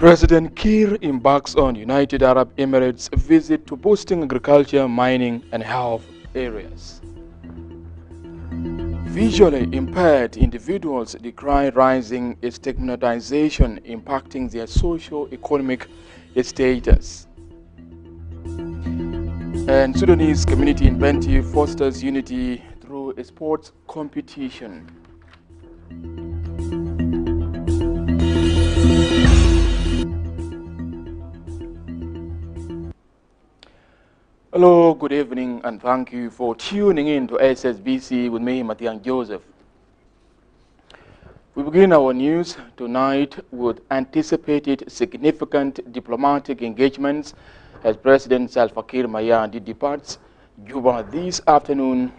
President Kiir embarks on United Arab Emirates visit to boosting agriculture, mining, and health areas. Visually impaired individuals decry rising stigmatization impacting their socio-economic status. And Sudanese community in Bentiu fosters unity through a sports competition. Hello, good evening, and thank you for tuning in to Ssbc with me, Matiang Joseph. We begin our news tonight with anticipated significant diplomatic engagements as President Salva Kiir Mayardit departs Juba this afternoon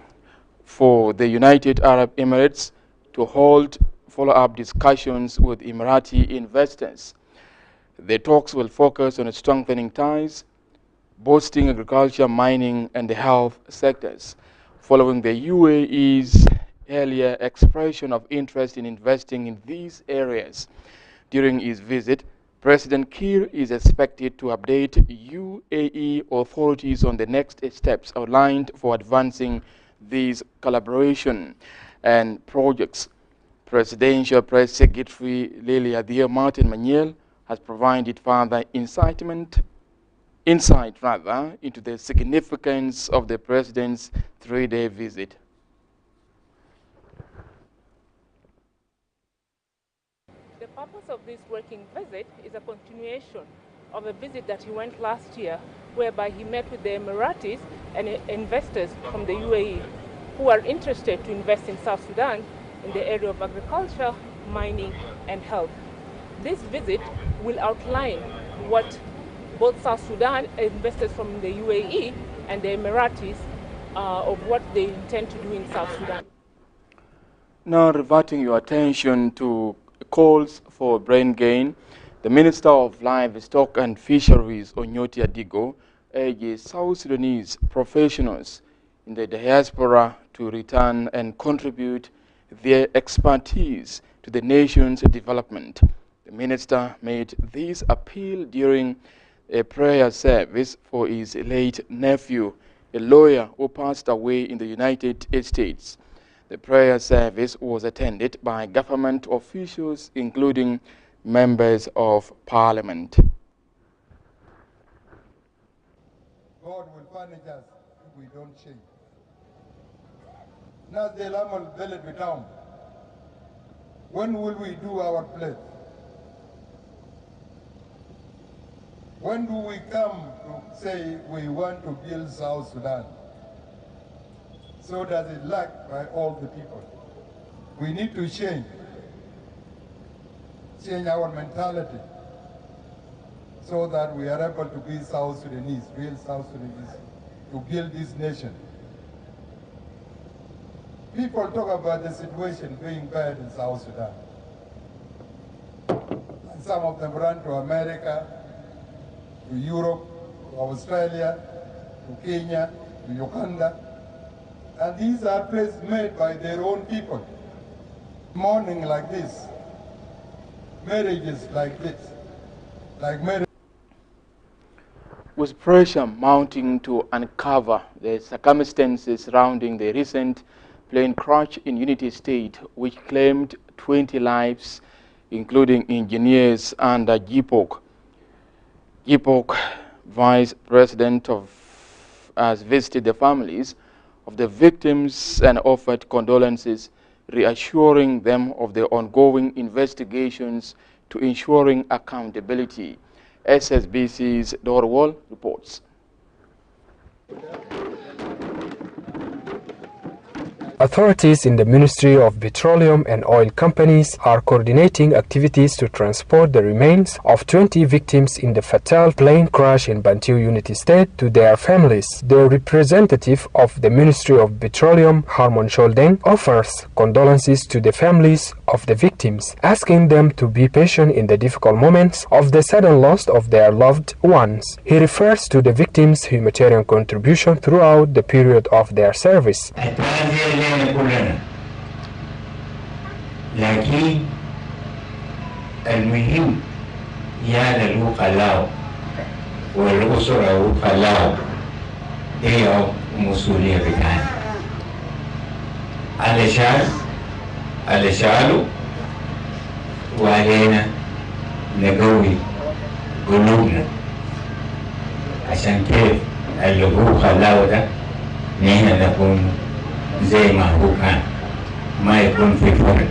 for the United Arab Emirates to hold follow-up discussions with Emirati investors. The talks will focus on strengthening ties, boosting agriculture, mining, and the health sectors, following the UAE's earlier expression of interest in investing in these areas. During his visit, President Kiir is expected to update UAE authorities on the next steps outlined for advancing these collaboration and projects. Presidential Press Secretary Lelia Dia Martin Maniel has provided further insight into the significance of the president's three-day visit. The purpose of this working visit is a continuation of a visit that he went last year, whereby he met with the Emiratis and investors from the UAE who are interested to invest in South Sudan in the area of agriculture, mining, and health. This visit will outline what both South Sudan investors from the UAE and the Emiratis of what they intend to do in South Sudan. Now, reverting your attention to calls for brain gain, the Minister of Livestock and Fisheries, Onyoti Adigo, urges South Sudanese professionals in the diaspora to return and contribute their expertise to the nation's development. The minister made this appeal during a prayer service for his late nephew, a lawyer who passed away in the United States. The prayer service was attended by government officials, including members of parliament. God will punish us if we don't change. When will we do our pledge? When do we come to say we want to build South Sudan? So does it lack by all the people? We need to change our mentality so that we are able to be South Sudanese, real South Sudanese, to build this nation. People talk about the situation being bad in South Sudan. And some of them run to America, to Europe, to Australia, to Kenya, to Uganda. And these are places made by their own people. Mourning like this, marriages like this, like marriage. With pressure mounting to uncover the circumstances surrounding the recent plane crash in Unity State, which claimed 20 lives, including engineers and GPOC. GPOC Vice President has visited the families of the victims and offered condolences, reassuring them of the ongoing investigations to ensuring accountability. Ssbc's Dorwal reports. Authorities in the Ministry of Petroleum and Oil Companies are coordinating activities to transport the remains of 20 victims in the fatal plane crash in Bentiu Unity State to their families. The representative of the Ministry of Petroleum, Harmon Sholdeng, offers condolences to the families of the victims, asking them to be patient in the difficult moments of the sudden loss of their loved ones. He refers to the victims' humanitarian contribution throughout the period of their service. كلنا لكن المهم يا للو قلاو والأسرة قلاو إيه مسؤولية بتاعنا علشان وعلينا نقوي قلوبنا عشان كيف اللي هو خلاه ده نحن نكون زي ما هو كان ما يكون في فرق.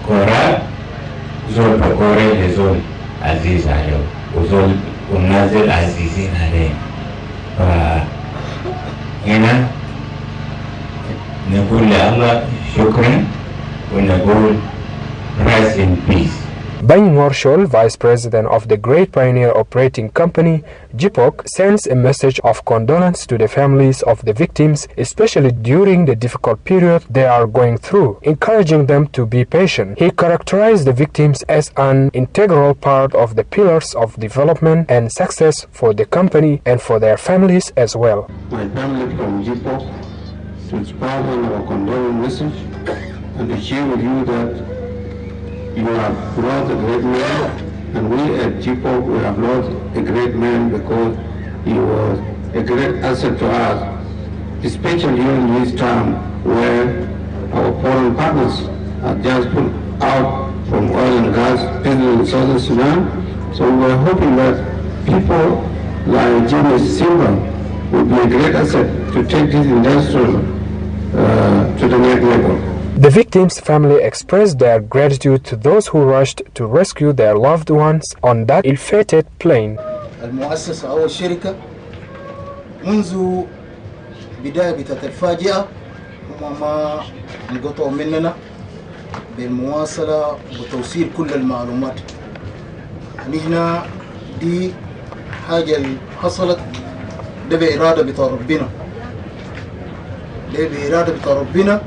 فكورا زول بكوري لزول عزيز عليه وزول ونازل عزيزين عليه. فهنا نقول لله شكرا ونقول rest in peace. Bang Marshall, Vice President of the Great Pioneer Operating Company, GPOC, sends a message of condolence to the families of the victims, especially during the difficult period they are going through, encouraging them to be patient. He characterized the victims as an integral part of the pillars of development and success for the company and for their families as well. My family from GPOC to pass on our condolence message and to share with you that you have lost a great man, and we at GPOC, we have lost a great man because he was a great asset to us, especially during this time where our foreign partners are just put out from oil and gas business in Southern Sudan. So we are hoping that people like Jimmy Simba will be a great asset to take this industry to the next level. The victims' family expressed their gratitude to those who rushed to rescue their loved ones on that ill-fated plane. المؤسسة أو الشركة منذ بداية الفاجعة هم ما انقطعوا مننا بالمواصلة وتوصيل كل المعلومات. نحن دي حاجة حصلت ده بإرادة بتاع ربنا، ده بإرادة بتاع ربنا،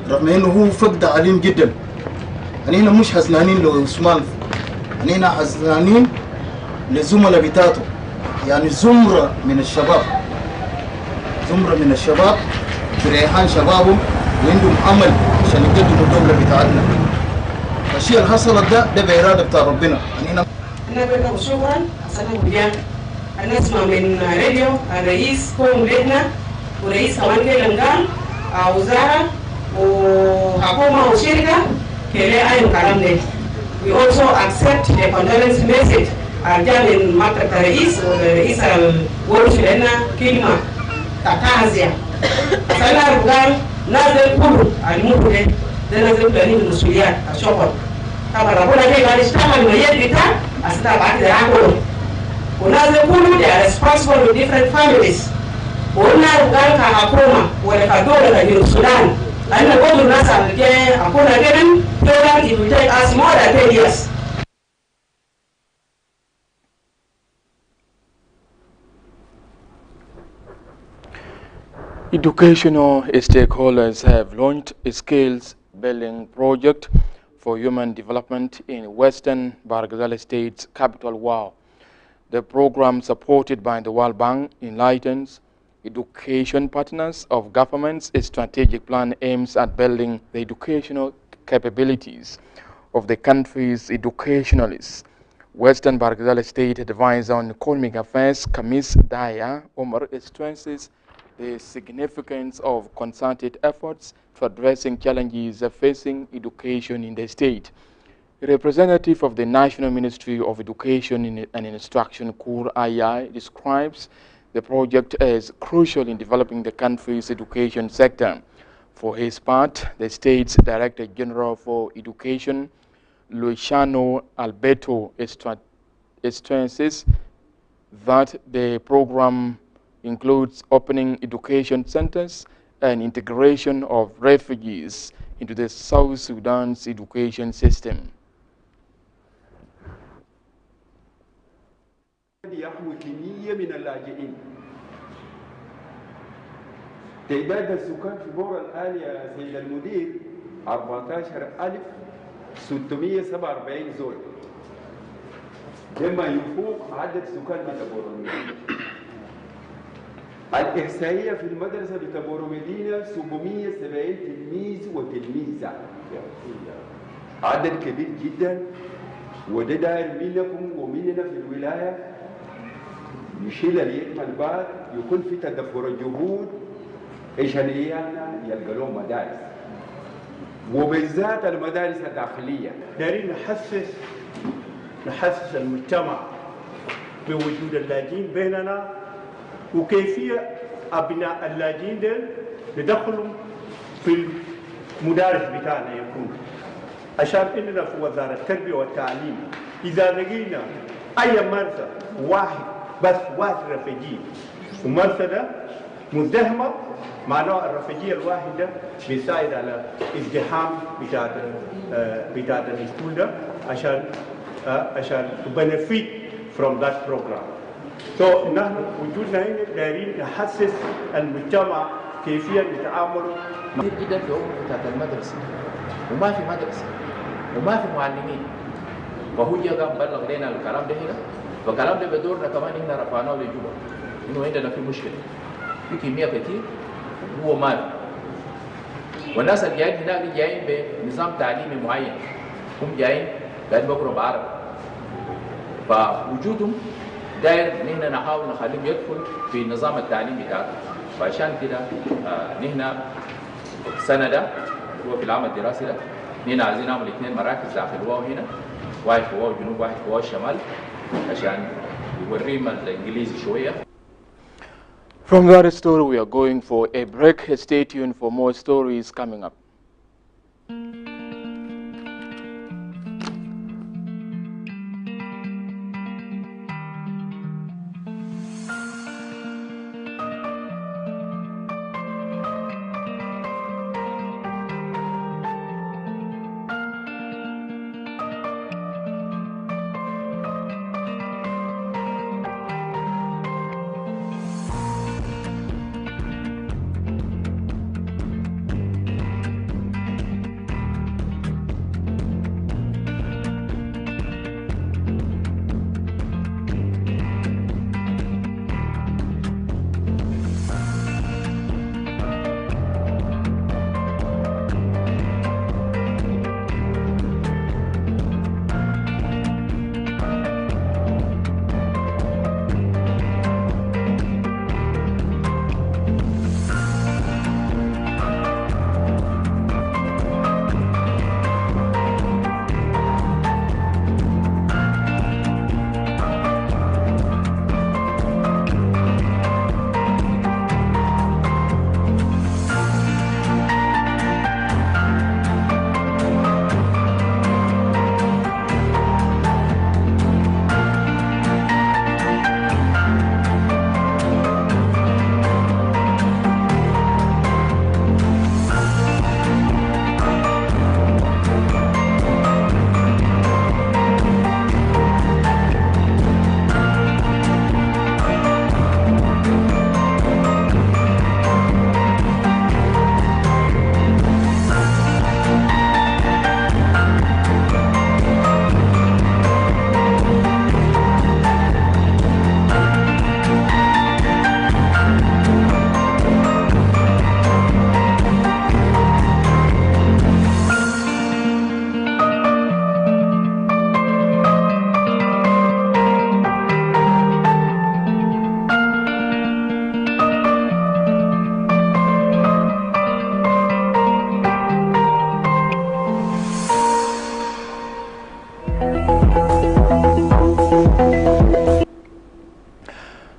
رغم انه هو فقد عليم جدا. اننا مش حزنانين لعثمان، اننا حزنانين للزملاء بتاعته، يعني زمرة من الشباب بريحان شبابهم وعندهم امل عشان يقدموا الدولة بتاعتنا. الشيء اللي حصل ده بإرادة بتاع ربنا. اننا نبغى شكرا حسنا بيان نسمع من راديو الرئيس قوم بيتنا ورئيس كمان كلمكان وزارة وحكومة وشركة كلا أي كلام ده. We also accept the condolence message جاء من مكتب الرئيس ورئيس الورش لنا كلمة تعزية. أصلا الرجال نازل كله الموت ده نازل بلاني المسؤوليات الشغل. طبعا ربنا كي قال اشتغل ويد بتاع أصلا بعد ده كله. ونازل كله they are responsible with different families. وقلنا الرجال كحكومة ولا كدولة كجنوب السودان. أنا بقول الناس اللي أكون أجنن فعلا it will take us more than 10 years. Educational stakeholders have launched a skills-building project for human development in Western Bargazal State's capital, Wau. The program, supported by the World Bank, enlightens education partners of governments. A strategic plan aims at building the educational capabilities of the country's educationalists. Western Bargazal State Advisor on Economic Affairs, Kamis Daya Omar, stresses the significance of concerted efforts to addressing challenges facing education in the state. A representative of the National Ministry of Education and Instruction, Kur II, describes the project as crucial in developing the country's education sector. For his part, the state's Director General for Education, Luciano Alberto, stresses that the program includes opening education centers and integration of refugees into the South Sudan's education system. يحوي كمية من اللاجئين. تعداد السكان في بورا الآن يا سيد المدير 14647 زول. لما يفوق عدد سكان بتبورو مدينة. الإحصائية في المدرسة بتبورو مدينة 770 تلميذ وتلميذة. عدد كبير جدا، وده داير منكم ومننا في الولاية يشيل اليد من بعض، يكون في تدبر الجهود عشان عيالنا يلقى لهم مدارس، وبالذات المدارس الداخلية. دايرين نحسس المجتمع بوجود اللاجئين بيننا، وكيفية أبناء اللاجئين دول يدخلوا في المدارس بتاعنا يكون، عشان إننا في وزارة التربية والتعليم إذا لقينا أي مرسى واحد رفيجي ومرسى ده مزدحمة، معناه الرفيجية الواحد ده بيساعد على ازدحام بتاعت السكول ده عشان to benefit from that program. So نحن وجودنا هنا دايرين نحسس المجتمع كيفية نتعامل كثير جدا في بتاعت المدرسة، وما في مدرسة وما في معلمين، فهو جا بلغ لنا الكلام ده هنا، فالكلام ده بدورنا كمان احنا رفعناه لجوبا انه عندنا في مشكلة في كمية كثير هو مال، والناس اللي جايين هناك جايين بنظام تعليمي معين، هم جايين قاعدين بقروا بعربي، فوجودهم داير نحن نحاول نخليهم يدخل في النظام التعليمي بتاعهم. فعشان كده نحن السنه ده هو في العام الدراسي ده نحن عايزين نعمل 2 مراكز داخل واو هنا، واحد في واو الجنوب واحد في واو الشمال، عشان يوريهم الانجليزي شويه. From that story, we are going for a break. Stay tuned for more stories coming up.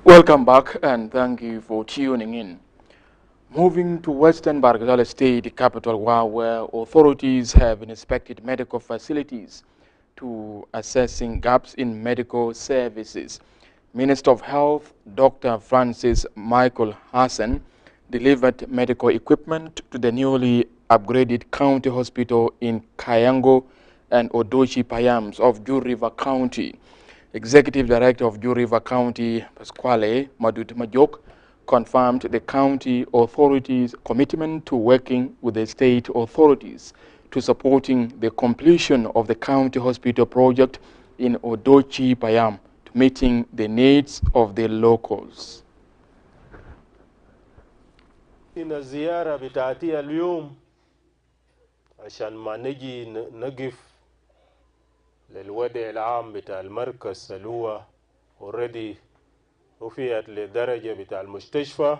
Welcome back and thank you for tuning in. Moving to Western Bargazal State, the capital, where authorities have inspected medical facilities to assessing gaps in medical services. Minister of Health, Dr. Francis Michael Hassan, delivered medical equipment to the newly upgraded county hospital in Kayango and Odochi Payams of Ju River County. Executive Director of Ju River County, Pasquale Madut Majok, confirmed the county authorities' commitment to working with the state authorities to supporting the completion of the county hospital project in Odochi Payam, to meeting the needs of the locals. إن الزيارة بتاعتي اليوم عشان ما نجي نقف للوضع العام بتاع المركز اللي هو already رفعت لدرجة بتاع المستشفى،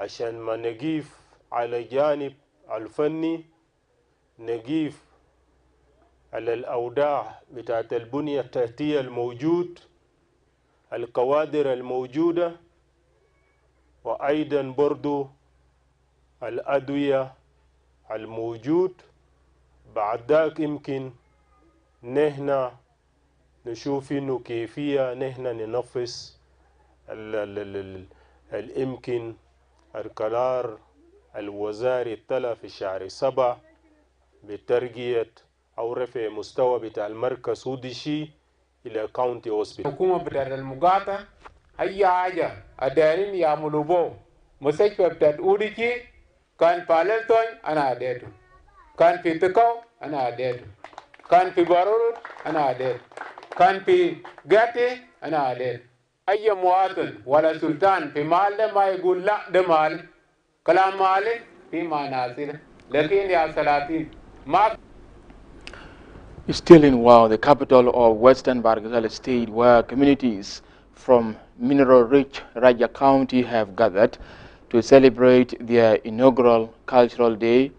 عشان ما نقيف على جانب الفني، نقيف على الأوضاع بتاعت البنية التحتية الموجود، الكوادر الموجودة، وأيضا برضو الأدوية الموجود. بعد ذاك يمكن نحن نشوف إنه كيفية نحن ننفذ اليمكن القرار الوزاري التلا في شهر 7 بترقية أو رفع مستوى بتاع المركز ودشي إلى كاونتي هوسبيتال. الحكومة بتاعت المقاطعة أي حاجة أدارين يعملوا بو مستشفى بتاعت أوديكي كان باللتون أنا أديته، كان في تكو أنا أديته، كان في بارود أنا أديته، كان في جاتي أنا أديته. أي مواطن ولا سلطان في مال ما يقول لا ده مال، كلام مالي في منازل، لكن يا سلاطين ما. Still in Wow, the capital of Western Bargazal State, where communities from mineral-rich Raja County have gathered to celebrate their inaugural Cultural Day.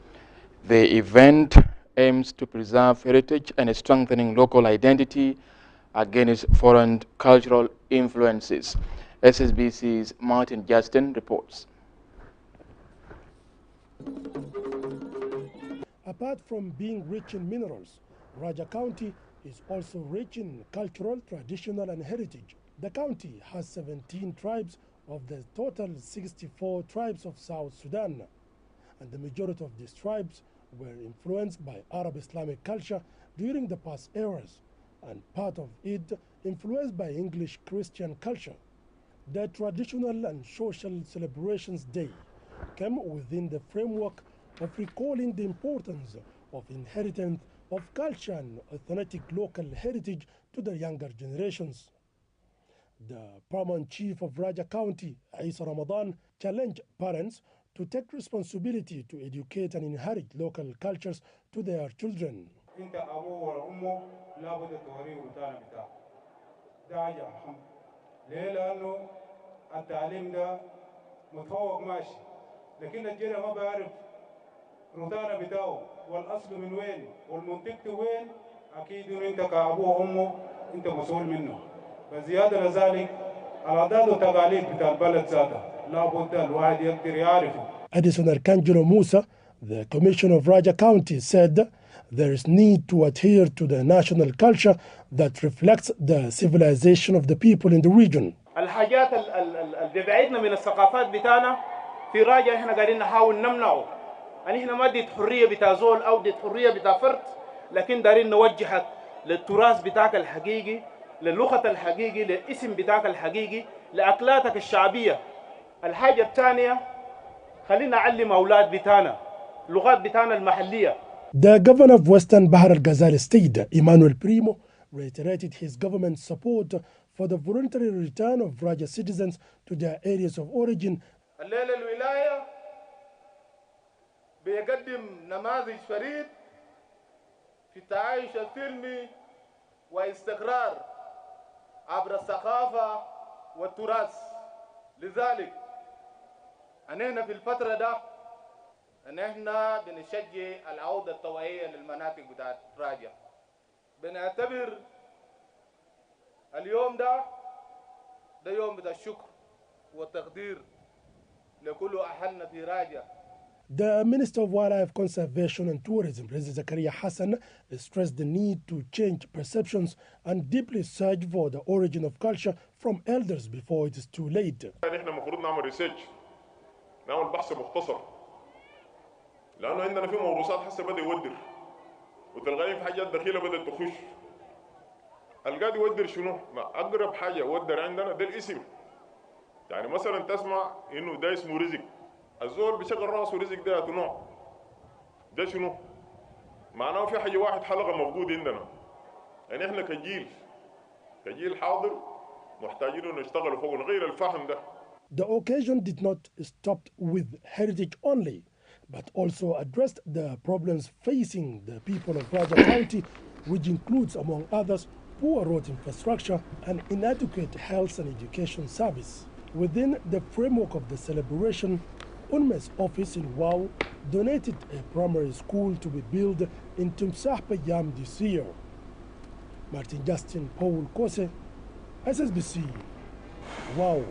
The event aims to preserve heritage and strengthening local identity against foreign cultural influences. Ssbc's Martin Justin reports. Apart from being rich in minerals, Raja County is also rich in cultural, traditional, and heritage. The county has 17 tribes of the total 64 tribes of South Sudan, and the majority of these tribes were influenced by Arab Islamic culture during the past eras, and part of it influenced by English Christian culture. The traditional and social celebrations day came within the framework of recalling the importance of inheritance of culture and authentic local heritage to the younger generations. The paramount chief of Raja County, Isa Ramadan, challenged parents to take responsibility to educate and inherit local cultures to their children. رضانا بتاعه والاصل من وين والمنطقه وين، اكيد انه انت كابوه وامه انت مسؤول منه. بزياده لذلك العادات والتقاليد بتاع البلد ذاتها لابد الواحد يقدر يعرفه. Additional Kanjuro Musa, the commissioner of Raja County, said there is need to adhere to the national culture that reflects the civilization of the people in the region. الحاجات اللي بيبعدنا من الثقافات بتاعنا في راجع احنا قاعدين نحاول نمنعه. يعني احنا ما اديت حريه بتاع زول او اديت حريه بتاع فرد، لكن دارين نوجهك للتراث بتاعك الحقيقي، للغه الحقيقي، للاسم بتاعك الحقيقي، لاكلاتك الشعبيه. الحاجه الثانيه خلينا نعلم اولاد بتاعنا اللغات بتاعنا المحليه. The governor of Western Bahar al-Ghazal State, Emmanuel Primo, reiterated his government's support for the voluntary return of Raja citizens to their areas of origin. الليله الولايه بيقدم نماذج فريد في التعايش السلمي واستقرار عبر الثقافة والتراث. لذلك أننا في الفترة ده أننا بنشجع العودة الطوعية للمناطق بتاعت راجع. بنعتبر اليوم ده يوم بتاع الشكر والتقدير لكل أهلنا في راجع. The Minister of Wildlife Conservation and Tourism, Reza Zakaria Hassan, stressed the need to change perceptions and deeply search for the origin of culture from elders before it is too late. نحن المفروض نعمل ريسيرش، نعمل بحث مختصر، لأنه عندنا في موروثات حسب بدأ يودر، وتلقائي في حاجات دخيلة بدأت تخش. القاعد يودر شنو؟ ما أقرب حاجة يودر عندنا ده الاسم. يعني مثلا تسمع إنه ده اسمه رزق. الزول بشغل راسه رزق ده نوع ده شنو؟ معناه في حاجه واحد حلقه موجود عندنا. يعني احنا كجيل حاضر محتاجين نشتغل فوق نغير الفهم ده. The occasion did not stop with heritage only, but also addressed the problems facing the people of Raja County which includes, among others, poor road infrastructure and inadequate health and education service. Within the framework of the celebration, UNME's office in Wau donated a primary school to be built in Tumsahpa Yam this year. Martin Justin Paul Kose, Ssbc, Wau.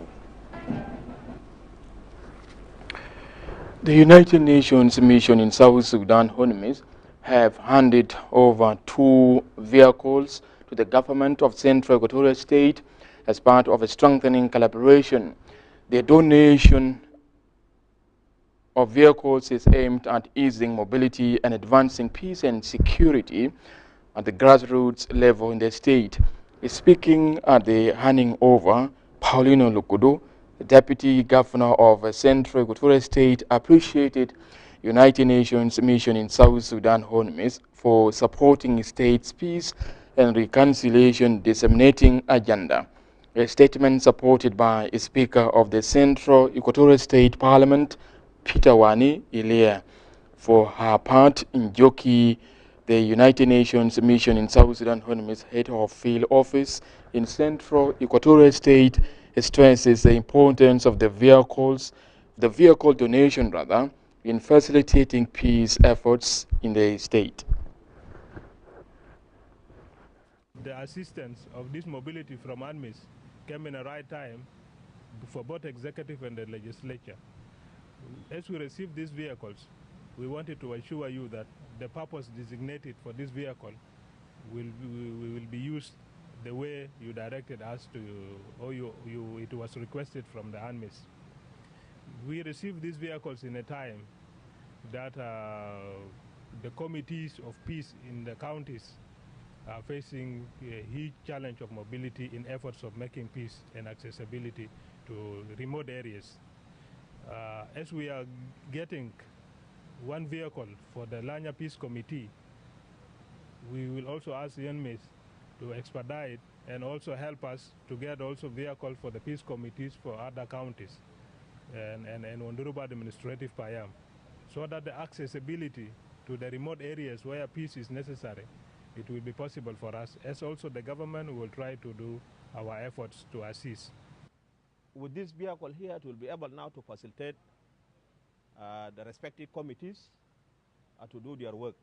The United Nations mission in South Sudan, UNMISS, have handed over 2 vehicles to the government of Central Equatorial State as part of a strengthening collaboration. The donation of vehicles is aimed at easing mobility and advancing peace and security at the grassroots level in the state. Speaking at the handing over, Paulino Lukudu, the Deputy Governor of Central Equatorial State, appreciated United Nations mission in South Sudan, UNMISS, for supporting state's peace and reconciliation disseminating agenda. A statement supported by a Speaker of the Central Equatorial State Parliament, Peter Wani Ilea. For her part, Njoki, the United Nations mission in South Sudan, UNMISS head of field office in Central Equatorial State, stresses the importance of the vehicle donation in facilitating peace efforts in the state. The assistance of this mobility from UNMISS came in the right time for both executive and the legislature. As we receive these vehicles, we wanted to assure you that the purpose designated for this vehicle will be used the way you directed us to, or it was requested from the UNMISS. We received these vehicles in a time that the committees of peace in the counties are facing a huge challenge of mobility in efforts of making peace and accessibility to remote areas. As we are getting 1 vehicle for the Lanya Peace Committee, we will also ask the UNMISS to expedite and also help us to get also vehicle for the peace committees for other counties and Wonduruba administrative Payam, so that the accessibility to the remote areas where peace is necessary, it will be possible for us, as also the government will try to do our efforts to assist. With this vehicle here, it will be able now to facilitate the respective committees to do their work.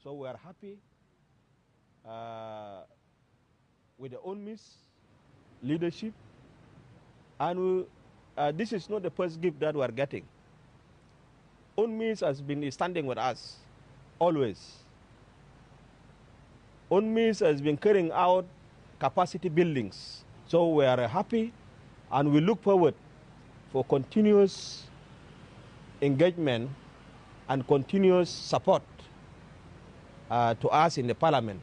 So we are happy with the UNMISS leadership, and this is not the first gift that we are getting. UNMISS has been standing with us always. UNMISS has been carrying out capacity buildings. So we are happy and we look forward for continuous engagement and continuous support to us in the parliament.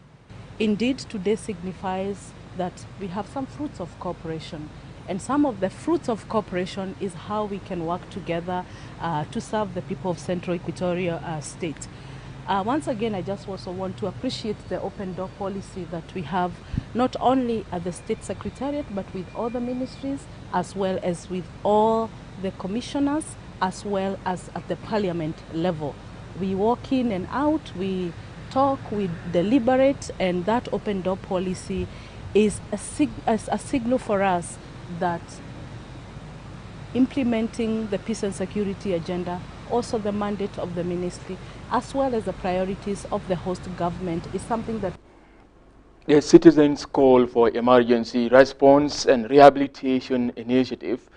Indeed, today signifies that we have some fruits of cooperation. And some of the fruits of cooperation is how we can work together to serve the people of Central Equatoria State. Once again, I just also want to appreciate the open door policy that we have, not only at the State Secretariat, but with all the ministries, as well as with all the commissioners, as well as at the parliament level. We walk in and out, we talk, we deliberate, and that open door policy is a signal for us that implementing the peace and security agenda, also the mandate of the ministry, as well as the priorities of the host government, is something that the citizens' call for emergency response and rehabilitation initiative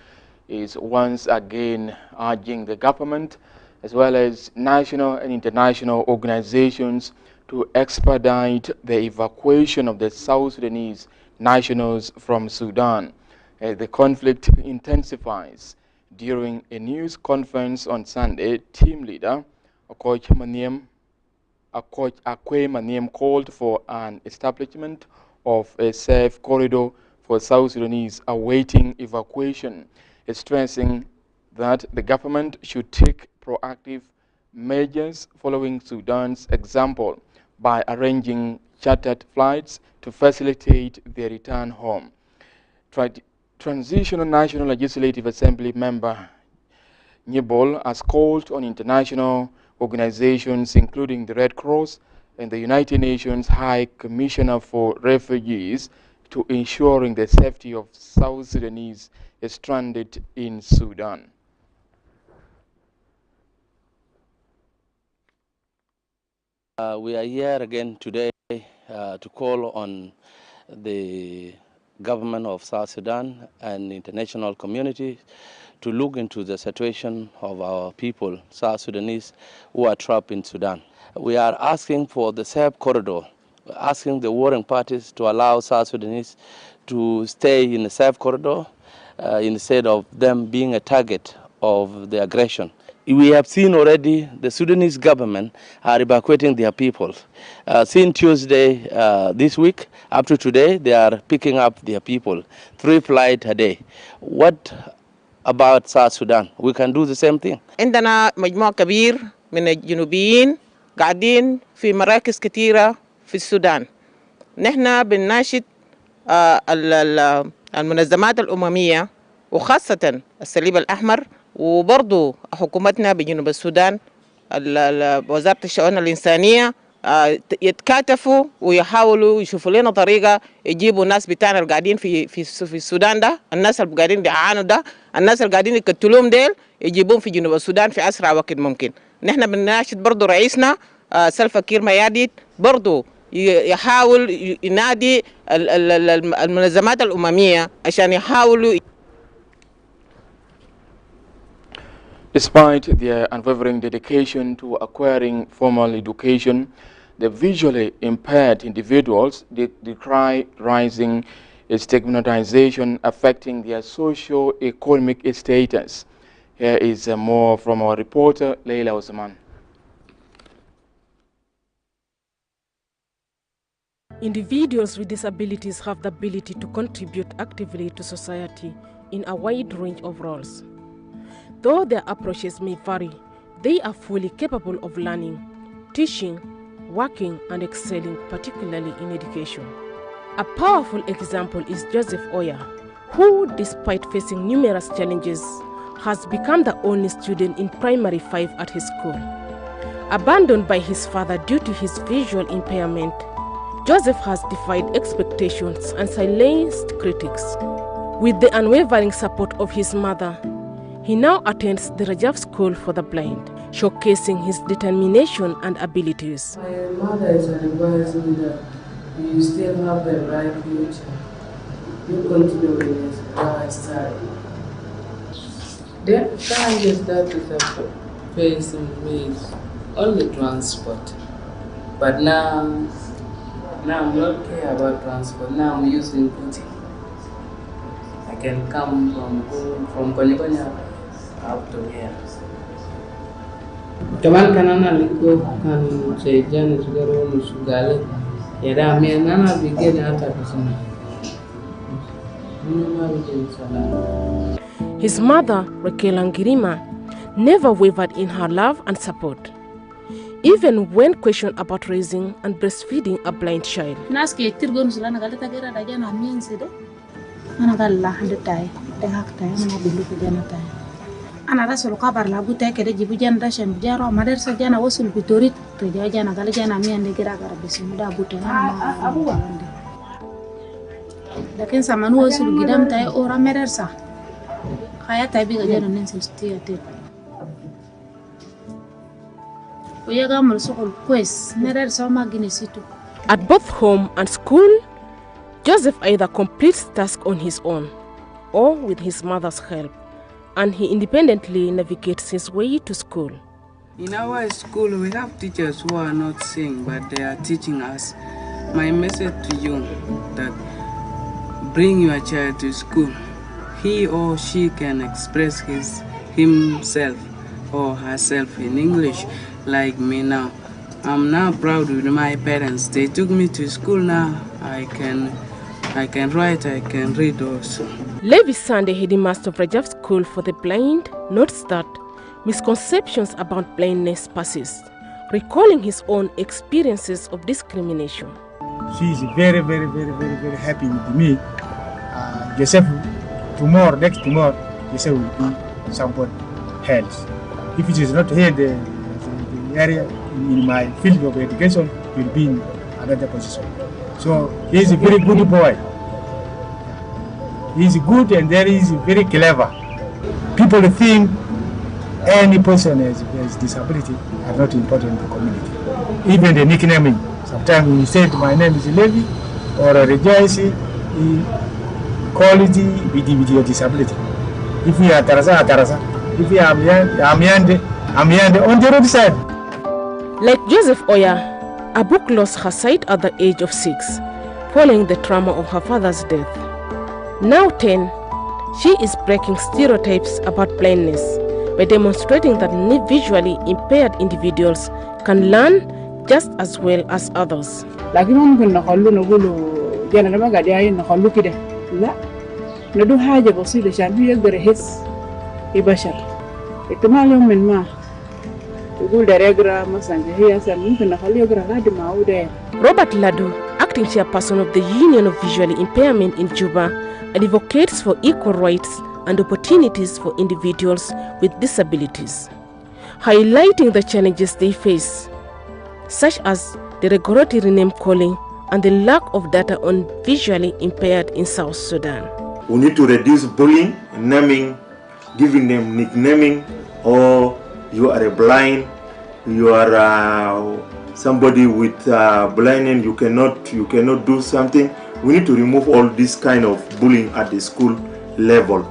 is once again urging the government as well as national and international organizations to expedite the evacuation of the South Sudanese nationals from Sudan as the conflict intensifies. During a news conference on Sunday, team leader Akwe Maniam called for an establishment of a safe corridor for South Sudanese awaiting evacuation, stressing that the government should take proactive measures following Sudan's example by arranging chartered flights to facilitate their return home. Transitional National Legislative Assembly member Nyebol has called on international organizations, including the Red Cross and the United Nations High Commissioner for Refugees to ensuring the safety of South Sudanese stranded in Sudan. We are here again today to call on the government of South Sudan and international community to look into the situation of our people, South Sudanese, who are trapped in Sudan. We are asking for the safe corridor, asking the warring parties to allow South Sudanese to stay in the safe corridor instead of them being a target of the aggression. We have seen already the Sudanese government are evacuating their people. Since Tuesday this week, up to today, they are picking up their people, 3 flights a day. What about South Sudan? We can do the same thing. عندنا مجموعة كبير من الجنوبيين قاعدين في مراكز كثيرة في السودان. نحن بنناشد المنظمات الأممية وخاصة الصليب الأحمر وبرضو حكومتنا بجنوب السودان وزارة الشؤون الإنسانية يتكاتفوا ويحاولوا يشوفوا لنا طريقة يجيبوا الناس بتاعنا اللي قاعدين في السودان ده، الناس اللي قاعدين بيعانوا ده، الناس اللي قاعدين يقتلوهم ديل يجيبوهم في جنوب السودان في أسرع وقت ممكن. نحن بنناشد برضو رئيسنا سلفا كير مياديت برضو يحاول ينادي المنظمات الأممية عشان يحاولوا. Despite their unwavering dedication to acquiring formal education, the visually impaired individuals decry rising stigmatization affecting their socio-economic status. Here is more from our reporter, Leila Osman. Individuals with disabilities have the ability to contribute actively to society in a wide range of roles. Though their approaches may vary, they are fully capable of learning, teaching, working, and excelling, particularly in education. A powerful example is Joseph Oya, who, despite facing numerous challenges, has become the only student in primary 5 at his school. Abandoned by his father due to his visual impairment, Joseph has defied expectations and silenced critics. With the unwavering support of his mother, he now attends the Rajab School for the Blind, showcasing his determination and abilities. My mother is advising me that you still have a bright future. You continue with your study. The challenges that is facing me is only transport. But now I'm not care about transport. Now I'm using Kuti. I can come from Konyakonya up to here. Kaman kanana liko kan sejana sugaro nusugale yada me nana bigene hata kusema. His mother, Raquel Angirima, never wavered in her love and support, even when questioned about raising and breastfeeding a blind child. أنا راسل قبر لابو تاكل جيبو جان داشن بجارو مدرسة جانا وصل بتوريت رجع جانا قال جانا مين دقيقة قرب بسم الله أبو تانا لكن سامن وصل قدام تاي أورا مدرسة خيا تاي بيجا جانا ننسل ستياتي ويجا مرسول كويس مدرسة ما جنسيتو. At both home and school, Joseph either completes tasks on his own or with his mother's help, and he independently navigates his way to school. In our school, we have teachers who are not seeing, but they are teaching us. My message to you that bring your child to school. He or she can express himself or herself in English like me now. I'm now proud with my parents. They took me to school now. I can write, I can read also. Levi Sunday, headmaster of Rajab School for the Blind, notes that misconceptions about blindness persist, recalling his own experiences of discrimination. She is very happy with me. Joseph, next tomorrow, Joseph will be somebody else. If it is not here, the area in my field of education, will be in another position. So he's a very good boy. He's good and then he's very clever. People think any person has disability are not important in the community. Even the nicknaming. Sometimes when you say my name is Levi or Rejoice, he call it with your disability. If we are Tarasa, if we are Amyande on the roadside. Like Joseph Oya, Abuk lost her sight at the age of 6, following the trauma of her father's death. Now 10, she is breaking stereotypes about blindness by demonstrating that visually impaired individuals can learn just as well as others. لكن ممكن نقولوا جانا ما قاعد يعين نخلوه كده لا ندو حاجة بسيطة عشان هو يقدر يحس يبشر احتمال يوم من ما يقول ده يقرأ مثلا هي أصلا ممكن نخليه يقرأ لحد ما هو ده. Robert Ladu, acting chairperson of the Union of Visually Impairment in Juba, advocates for equal rights and opportunities for individuals with disabilities, highlighting the challenges they face, such as the regulatory name calling and the lack of data on visually impaired in South Sudan. We need to reduce bullying, naming, giving them nicknaming, or you are a blind, you are somebody with blindness, you cannot do something. We need to remove all this kind of bullying at the school level.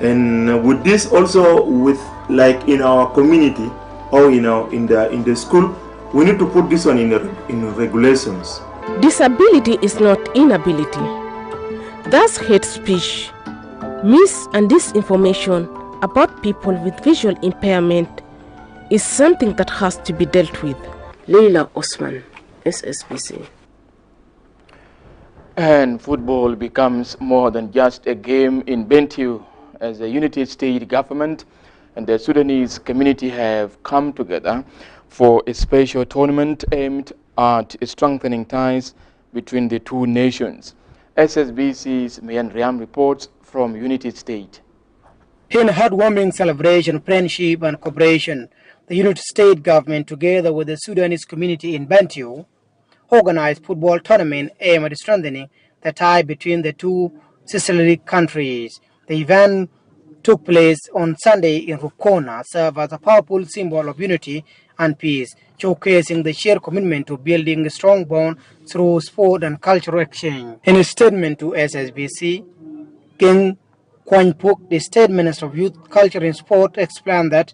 And with this also, with like in our community or in the school, we need to put this one in regulations. Disability is not inability. Thus, hate speech, mis and disinformation about people with visual impairment is something that has to be dealt with. Leila Osman, Ssbc. And football becomes more than just a game in Bentiu, as the United States government and the Sudanese community have come together for a special tournament aimed at strengthening ties between the two nations. Ssbc's Mian Riam reports from United States. In a heartwarming celebration of friendship and cooperation, the United States government, together with the Sudanese community in Bentiu, organized football tournament aimed at strengthening the tie between the two sisterly countries. The event took place on Sunday in Rukona, served as a powerful symbol of unity and peace, showcasing the shared commitment to building a strong bond through sport and cultural exchange. In a statement to Ssbc, King Kwanpuk, the State Minister of Youth, Culture and Sport, explained that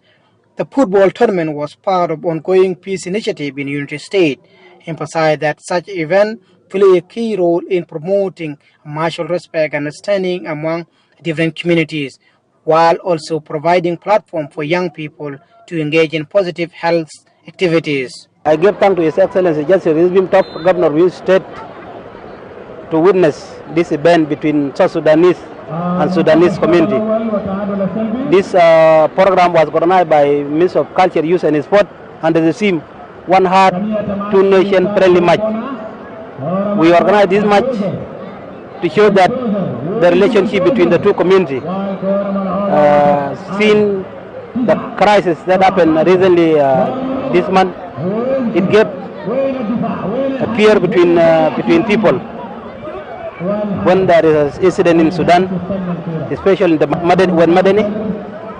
the football tournament was part of ongoing peace initiative in the United States, emphasized that such events play a key role in promoting mutual respect and understanding among different communities, while also providing platform for young people to engage in positive health activities. I give thanks to His Excellency Justice Rizvim Top, Governor of the State, to witness this event between South Sudanese and Sudanese community. This program was organized by Ministry of Culture, Youth and Sport under the theme One Heart, Two Nations Friendly Match. We organized this match to show that the relationship between the two communities, seeing the crisis that happened recently this month, it gave a fear between people. When there is an incident in Sudan, especially in when Madani,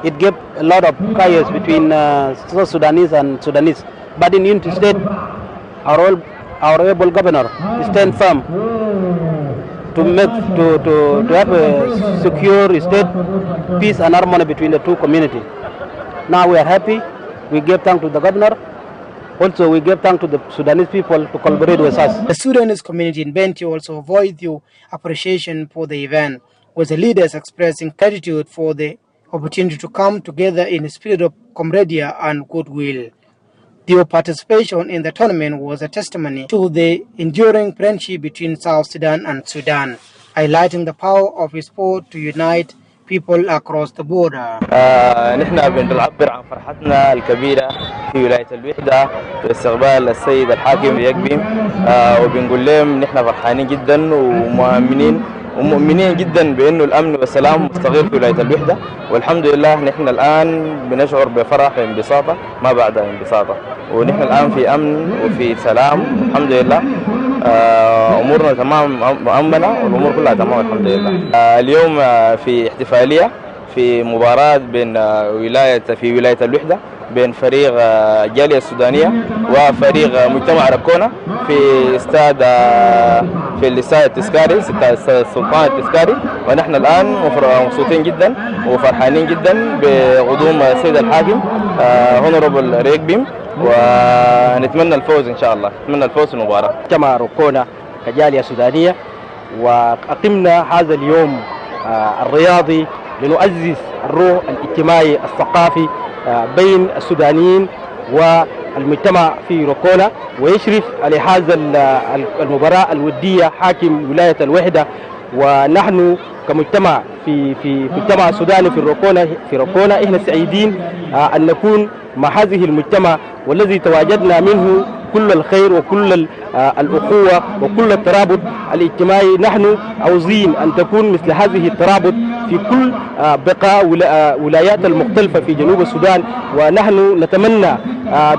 it gave a lot of chaos between South Sudanese and Sudanese. But in United States, our able governor stand firm to have a secure state, peace and harmony between the two communities. Now we are happy. We give thanks to the governor. Also, we give thanks to the Sudanese people to collaborate with us. The Sudanese community in Bentiu also voiced their appreciation for the event, with the leaders expressing gratitude for the opportunity to come together in a spirit of camaraderie and goodwill. Their participation in the tournament was a testimony to the enduring friendship between South Sudan and Sudan, highlighting the power of sport to unite people across the border. نحن بنعبر عن فرحتنا الكبيرة في ولاية الوحدة باستقبال السيد الحاكم يقبيم وبنقول لهم نحن فرحانين جدا ومؤمنين ومؤمنين جدا بأنه الأمن والسلام مستقر في ولاية الوحدة، والحمد لله نحن الآن بنشعر بفرح وانبساطة ما بعد انبساطة، ونحن الآن في أمن وفي سلام الحمد لله. أمورنا تمام مؤمنة والأمور كلها تمام الحمد لله. اليوم في احتفالية في مباراة بين في ولاية الوحدة بين فريق الجالية السودانية وفريق مجتمع ركونة في الاستاد التذكاري، السلطان التذكاري. ونحن الآن مبسوطين جدا وفرحانين جدا بقدوم السيد الحاكم هونوربل ريكبيم، ونتمنى الفوز إن شاء الله، نتمنى الفوز في المباراة. مجتمع ركونة كجالية سودانية، وأقمنا هذا اليوم الرياضي لنعزز الروح الاجتماعي الثقافي بين السودانيين والمجتمع في ركونة، ويشرف على هذا المباراة الودية حاكم ولاية الوحدة. ونحن كمجتمع في مجتمع سوداني في ركونة احنا سعيدين أن نكون مع هذه المجتمع، والذي تواجدنا منه كل الخير وكل الأخوة وكل الترابط الاجتماعي. نحن عاوزين أن تكون مثل هذه الترابط في كل بقاع ولايات المختلفة في جنوب السودان، ونحن نتمنى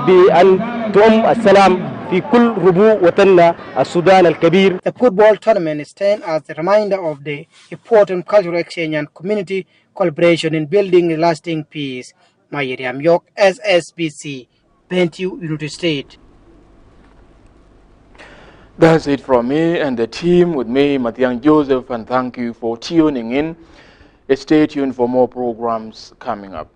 بأن تعم السلام في كل ربوع وطننا السودان الكبير. The football tournament stands as a reminder of the important cultural exchange and community collaboration in building lasting peace. Mariam York, Ssbc, Bentiu, United States. That's it from me and the team with me, Mathiang Joseph, and thank you for tuning in. Stay tuned for more programs coming up.